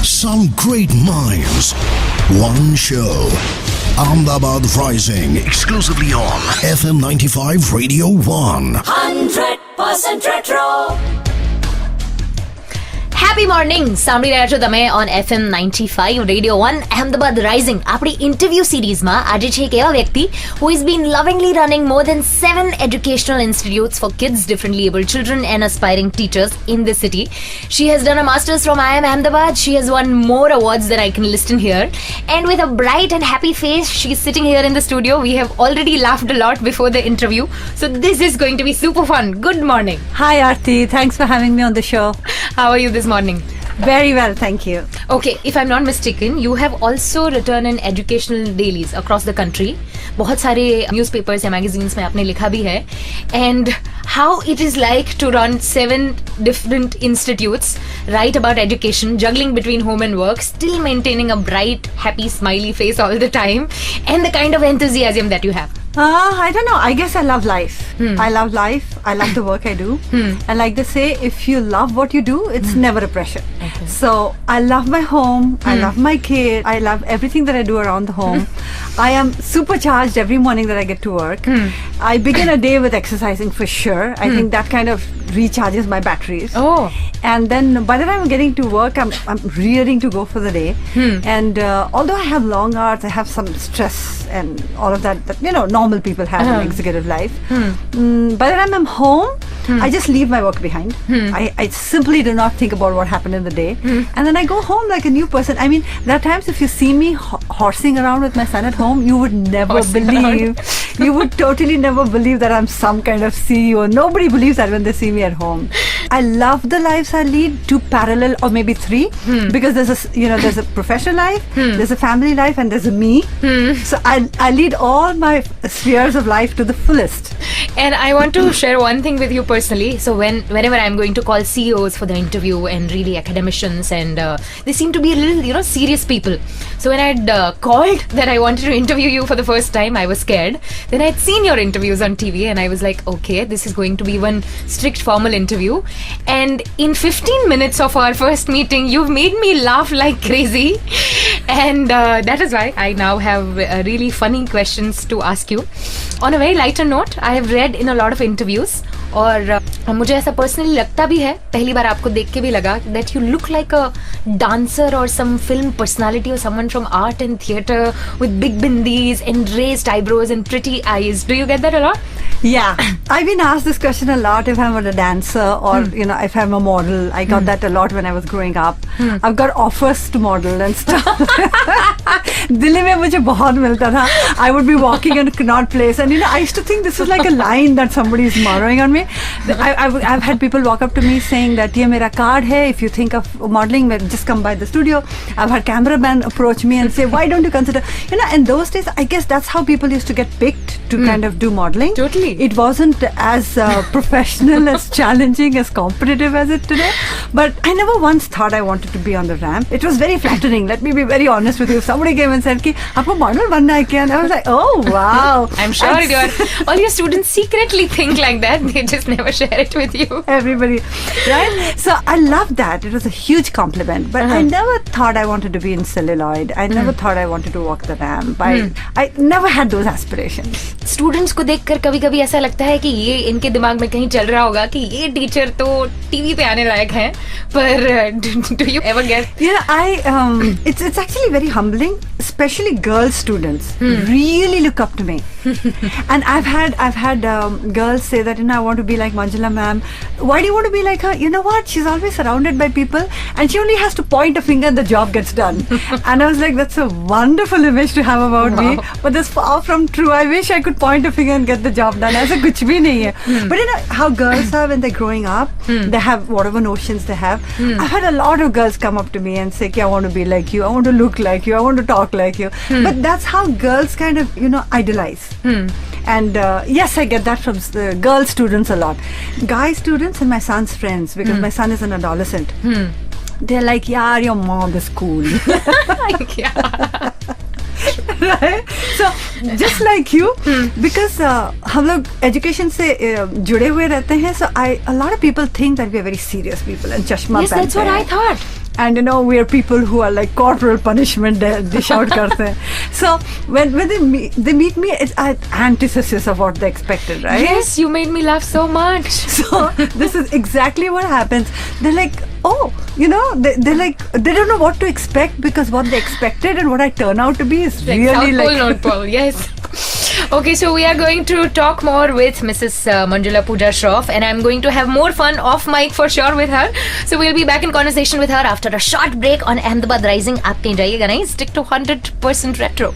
Some great minds. One show. Ahmedabad Rising. Exclusively on FM 95 Radio 1. 100% retro. Happy morning સાંભળી રહ્યા છો તમે on FM 95 radio 1 Ahmedabad rising. આપણી interview સિરીઝમાં આજે છે એક એવા વ્યક્તિ who has been lovingly running more than 7 educational institutes for kids, differently abled children and aspiring teachers in the city. She has done a master's from IIM Ahmedabad. She has won more awards than I can list in here. And with a bright and happy face, she's sitting here in the studio. We have already laughed a lot before the interview. So this is going to be super fun. Good morning. Hi Aarti, thanks for having me on the show. How are you this morning? Very well, thank you. Okay, if I'm not mistaken, you have also written in educational dailies across the country. बहुत सारे newspapers या magazines में आपने लिखा भी है. And how it is like to run 7 different institutes, write about education, juggling between home and work, still maintaining a bright, happy, smiley face all the time, and the kind of enthusiasm that you have. I don't know. I guess I love life. I love life. I love the work I do. And like they say, if you love what you do, it's never a pressure. Okay. So I love my home. I love my kid. I love everything that I do around the home. I am supercharged every morning that I get to work. I begin a day with exercising for sure. I think that kind of recharges my batteries. Oh. And then by the time I'm getting to work, I'm rearing to go for the day. And although I have long hours, I have some stress and all of that you know, normal people have in executive life. By the time I'm home, I just leave my work behind. I simply do not think about what happened in the day. And then I go home like a new person. I mean, there are times if you see me horsing around with my son at home, you would never believe. You would totally never believe that I'm some kind of CEO. Nobody believes that when they see me at home. I love the lives I lead, 2 parallel or maybe 3, because there's a professional life, there's a family life, and there's a me. So I lead all my spheres of life to the fullest. And I want to share one thing with you personally. So whenever I'm going to call CEOs for the interview and really academicians, and they seem to be a little, serious people. So when I'd called that I wanted to interview you for the first time, I was scared. Then I'd seen your interviews on TV and I was like, okay, this is going to be one strict formal interview. And in 15 minutes of our first meeting, you've made me laugh like crazy. And that is why I now have really funny questions to ask you. On a very lighter note, I have read in a lot of interviews, और मुझे ऐसा personally लगता भी है, पहली बार आपको देख के भी लगा, that you look like a dancer or some film personality or someone from art and theatre with big bindis and raised eyebrows and pretty eyes. Do you get that a lot? Yeah, I've been asked this question a lot, if I'm a dancer or if I'm a model. I got that a lot when I was growing up. I've got offers to model and stuff. Delhi mein mujhe bahut milta tha. I would be walking in a Connaught Place and I used to think this was like a line that somebody is borrowing on me. I've had people walk up to me saying that ye mera card hai, if you think of modeling, just come by the studio. I've had cameramen approach me and say, why don't you consider, in those days, I guess that's how people used to get picked to kind of do modeling. Totally. It wasn't as professional, as challenging, as competitive as it today. But I never once thought I wanted to be on the ramp. It was very flattering. Let me be very honest with you. If somebody came and said, "Aapko model banna hai kya?" And I was like, "Oh wow." I'm sure all your students secretly think like that. They just never share it with you. Everybody, right? So I loved that. It was a huge compliment. But I never thought I wanted to be in celluloid. I never thought I wanted to walk the ramp. I never had those aspirations. Students को देखकर कभी-कभी ऐसा लगता है कि ये इनके दिमाग में कहीं चल रहा होगा कि ये टीचर तो टीवी पे आने लायक हैं, पर do you ever get? It's actually very humbling, especially girl students really look up to me. And I've had girls say that I want to be like Manjula ma'am. Why do you want to be like her? You know what? She's always surrounded by people and she only has to point a finger and the job gets done. And I was like, that's a wonderful image to have about me, but that's far from true. I wish I could point a finger and get the job done. ऐसा कुछ भी नहीं है. But how girls are when they're growing up, they have whatever notions they have. I've had a lot of girls come up to me and say, I want to be like you, I want to look like you, I want to talk like you. But that's how girls kind of, idolize. And yes, I get that from girl students a lot. Guy students and my son's friends, because my son is an adolescent. They're like, yeah, your mom is cool. Right? So just like you, because हम लोग education से जुड़े हुए रहते हैं, so a lot of people think that we are very serious people and चश्मा Yes, that's what I thought. and we are people who are like corporal punishment dish out karte hain. So when they meet me, it's antithesis of what they expected, right? Yes, you made me laugh so much. So this is exactly what happens. They're like, oh, they're like, they don't know what to expect, because what they expected and what I turn out to be is Like really South like Pole, North Pole, yes. Okay, so we are going to talk more with Mrs. Manjula Pooja Shroff, and I'm going to have more fun off mic for sure with her. So we'll be back in conversation with her after a short break on Ahmedabad Rising. आप कहीं जाइएगा नहीं, stick to 100% retro.